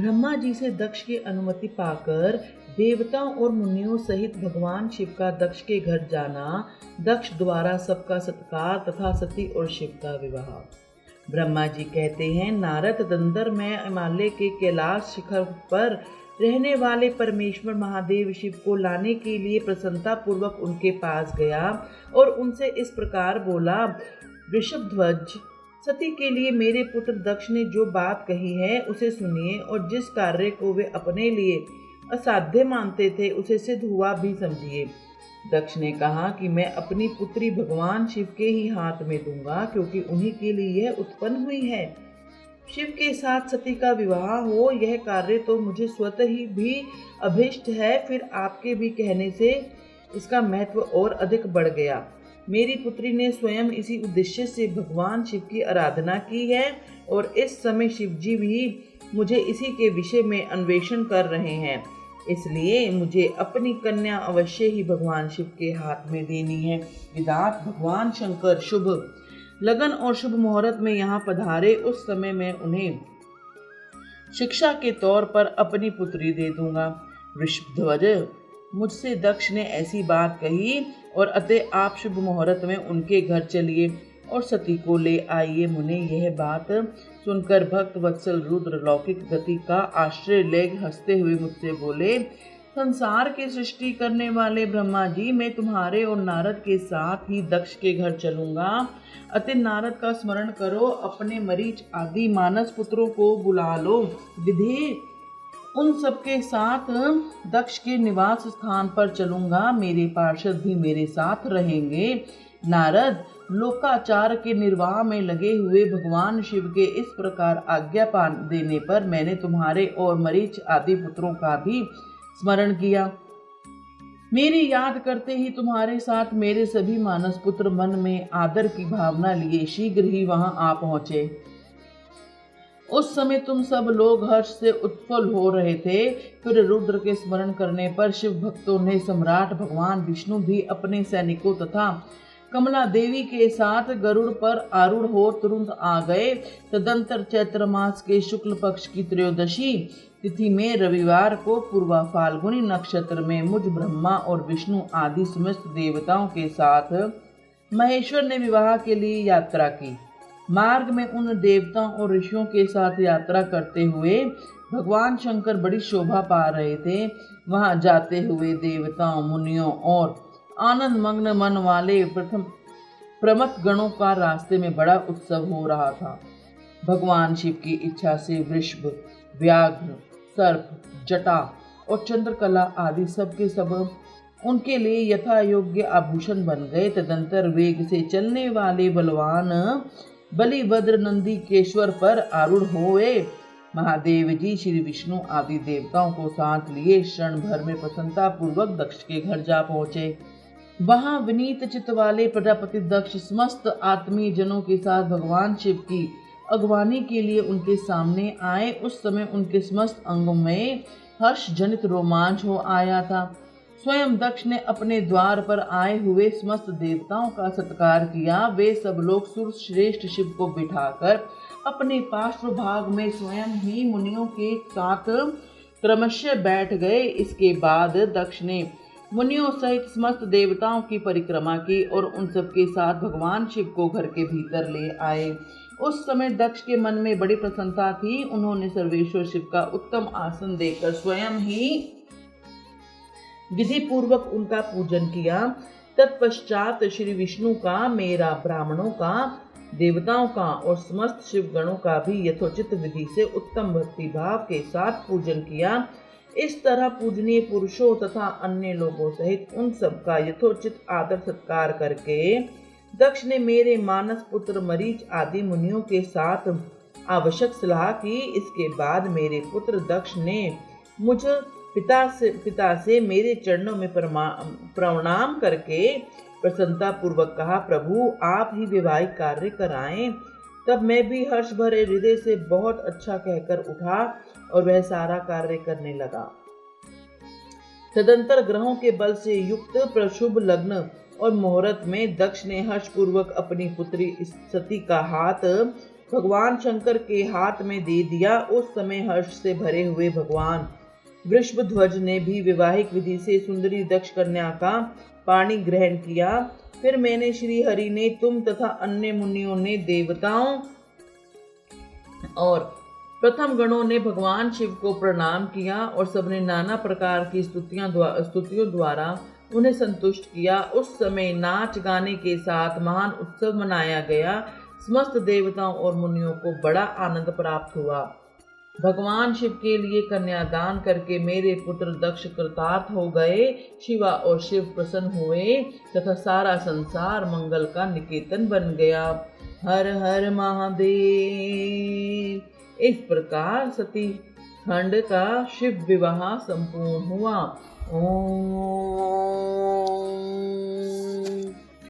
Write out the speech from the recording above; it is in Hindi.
ब्रह्मा जी से दक्ष की अनुमति पाकर देवताओं और मुनियों सहित भगवान शिव का दक्ष के घर जाना, दक्ष द्वारा सबका सत्कार तथा सती और शिव का विवाह। ब्रह्मा जी कहते हैं, नारद तदंतर मैं हिमालय के कैलाश शिखर पर रहने वाले परमेश्वर महादेव शिव को लाने के लिए प्रसन्नता पूर्वक उनके पास गया और उनसे इस प्रकार बोला, वृषभध्वज, सती के लिए मेरे पुत्र दक्ष ने जो बात कही है उसे सुनिए और जिस कार्य को वे अपने लिए असाध्य मानते थे उसे सिद्ध हुआ भी समझिए। दक्ष ने कहा कि मैं अपनी पुत्री भगवान शिव के ही हाथ में दूंगा, क्योंकि उन्हीं के लिए यह उत्पन्न हुई है। शिव के साथ सती का विवाह हो, यह कार्य तो मुझे स्वतः ही भी अभिष्ट है, फिर आपके भी कहने से इसका महत्व और अधिक बढ़ गया। मेरी पुत्री ने स्वयं इसी उद्देश्य से भगवान शिव की आराधना की है और इस समय शिव जी भी मुझे इसी के विषय में अन्वेषण कर रहे हैं, इसलिए मुझे अपनी कन्या अवश्य ही भगवान शिव के हाथ में देनी है। विधात भगवान शंकर शुभ लगन और शुभ मुहूर्त में यहाँ पधारे, उस समय मैं उन्हें शिक्षा के तौर पर अपनी पुत्री दे दूंगा। वृषभध्वज, मुझसे दक्ष ने ऐसी बात कही और अतः आप शुभ मुहूर्त में उनके घर चलिए और सती को ले आइए। मुने यह बात सुनकर भक्त वत्सल रुद्र लौकिक गति का आश्रय ले हंसते हुए मुझसे बोले, संसार की सृष्टि करने वाले ब्रह्मा जी, मैं तुम्हारे और नारद के साथ ही दक्ष के घर चलूंगा। अतः नारद का स्मरण करो, अपने मरीच आदि मानस पुत्रों को बुला लो। विधि उन सबके साथ दक्ष के निवास स्थान पर चलूंगा, मेरे पार्षद भी मेरे साथ रहेंगे। नारद, लोकाचार के निर्वाह में लगे हुए भगवान शिव के इस प्रकार आज्ञा देने पर मैंने तुम्हारे और मरीच आदि पुत्रों का भी स्मरण किया। मेरी याद करते ही तुम्हारे साथ मेरे सभी मानस पुत्र मन में आदर की भावना लिए शीघ्र ही वहां आ पहुंचे। उस समय तुम सब लोग हर्ष से उत्फुल्ल हो रहे थे। फिर रुद्र के स्मरण करने पर शिव भक्तों ने सम्राट भगवान विष्णु भी अपने सैनिकों तथा कमला देवी के साथ गरुड़ पर आरूढ़ हो तुरंत आ गए। तदंतर चैत्र मास के शुक्ल पक्ष की त्रयोदशी तिथि में रविवार को पूर्वा फाल्गुनी नक्षत्र में मुझ ब्रह्मा और विष्णु आदि समस्त देवताओं के साथ महेश्वर ने विवाह के लिए यात्रा की। मार्ग में उन देवताओं और ऋषियों के साथ यात्रा करते हुए भगवान शंकर बड़ी शोभा पा रहे थे। वहां जाते हुए देवताओं, मुनियों और आनंद मग्न मन वाले प्रमथ गणों का रास्ते में बड़ा उत्सव हो रहा था। भगवान शिव की इच्छा से वृषभ, व्याघ्र, सर्प, जटा और चंद्रकला आदि सब के सब उनके लिए यथा योग्य आभूषण बन गए। तदंतर वेग से चलने वाले बलवान बलिभद्र नंदी केश्वर पर आरूढ़ हुए। महादेव जी श्री विष्णु आदि देवताओं को साथ लिए क्षण भर में प्रसन्नता पूर्वक दक्ष के घर जा पहुंचे। वहां विनीत चित्त वाले प्रजापति दक्ष समस्त आत्मीय जनों के साथ भगवान शिव की अगवानी के लिए उनके सामने आए। उस समय उनके समस्त अंगों में हर्ष जनित रोमांच हो आया था। स्वयं दक्ष ने अपने द्वार पर आए हुए समस्त देवताओं का सत्कार किया। वे सब लोग सुर श्रेष्ठ शिव को बिठाकर अपने पार्श्व भाग में स्वयं ही मुनियों के साथ क्रमशः बैठ गए। इसके बाद दक्ष ने मुनियों सहित समस्त देवताओं की परिक्रमा की और उन सबके साथ भगवान शिव को घर के भीतर ले आए। उस समय दक्ष के मन में बड़ी प्रसन्नता थी। उन्होंने सर्वेश्वर शिव का उत्तम आसन देकर स्वयं ही विधि पूर्वक उनका पूजन किया। तत्पश्चात श्री विष्णु का, मेरा, ब्राह्मणों का, देवताओं का और समस्त शिव गणों का भी यथोचित विधि से उत्तम भक्ति भाव के साथ पूजन किया। इस तरह पूजनीय पुरुषों तथा अन्य लोगों सहित उन सब का यथोचित आदर सत्कार करके दक्ष ने मेरे मानस पुत्र मरीच आदि मुनियों के साथ आवश्यक सलाह की। इसके बाद मेरे पुत्र दक्ष ने मुझ पिता से मेरे चरणों में प्रणाम करके प्रसन्नता पूर्वक कहा, प्रभु आप ही वैवाहिक कार्य कराएं। तब मैं भी हर्ष भरे हृदय से बहुत अच्छा कहकर उठा और वह सारा कार्य करने लगा। तदंतर ग्रहों के बल से युक्त प्रशुभ लग्न और मुहूर्त में दक्ष ने हर्ष पूर्वक अपनी पुत्री सती का हाथ भगवान शंकर के हाथ में दे दिया। उस समय हर्ष से भरे हुए भगवान वृषभध्वज ने भी विवाहिक विधि से सुंदरी दक्ष कन्या का पाणी ग्रहण किया। फिर मैंने श्री हरि ने, तुम तथा अन्य मुनियों ने, देवताओं और प्रथम गणों ने भगवान शिव को प्रणाम किया और सबने नाना प्रकार की स्तुतियों द्वारा उन्हें संतुष्ट किया। उस समय नाच गाने के साथ महान उत्सव मनाया गया। समस्त देवताओं और मुनियों को बड़ा आनंद प्राप्त हुआ। भगवान शिव के लिए कन्यादान करके मेरे पुत्र दक्ष कृतार्थ हो गए। शिवा और शिव प्रसन्न हुए तथा सारा संसार मंगल का निकेतन बन गया। हर हर महादेव। इस प्रकार सती खंड का शिव विवाह संपूर्ण हुआ। ओम।